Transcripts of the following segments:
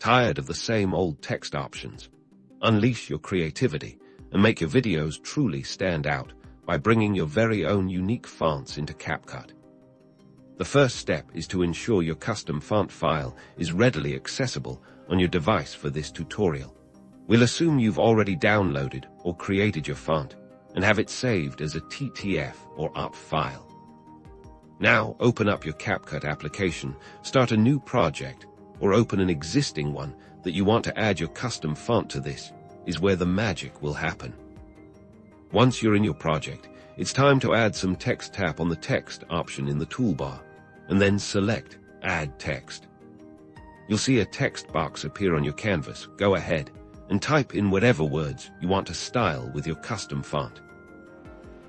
Tired of the same old text options? Unleash your creativity and make your videos truly stand out by bringing your very own unique fonts into CapCut. The first step is to ensure your custom font file is readily accessible on your device for this tutorial. We'll assume you've already downloaded or created your font and have it saved as a TTF or UP file. Now open up your CapCut application, start a new project, or open an existing one that you want to add your custom font to. This is where the magic will happen. Once you're in your project, it's time to add some text. Tap on the text option in the toolbar, and then select Add Text. You'll see a text box appear on your canvas. Go ahead and type in whatever words you want to style with your custom font.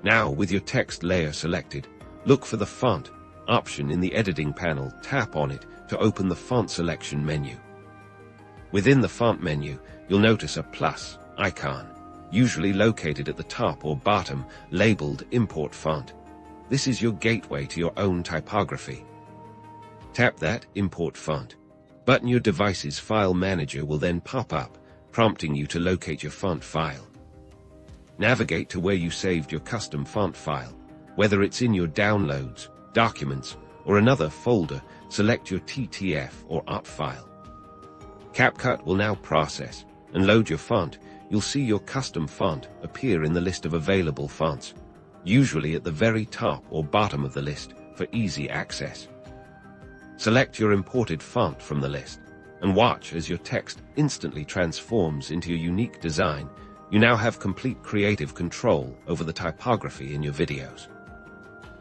Now, with your text layer selected, look for the Font option in the editing panel. Tap on it to open the font selection menu. Within the font menu, you'll notice a plus icon, usually located at the top or bottom, labeled Import Font. This is your gateway to your own typography. Tap that Import Font button. Your device's file manager will then pop up, prompting you to locate your font file. Navigate to where you saved your custom font file. Whether it's in your Downloads, Documents, or another folder, select your TTF or UP file. CapCut will now process and load your font. You'll see your custom font appear in the list of available fonts, usually at the very top or bottom of the list for easy access. Select your imported font from the list and watch as your text instantly transforms into your unique design. You now have complete creative control over the typography in your videos.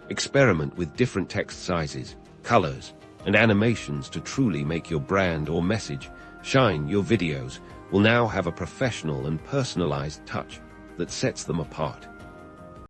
Experiment with different text sizes, colors, and animations to truly make your brand or message shine. Your videos will now have a professional and personalized touch that sets them apart.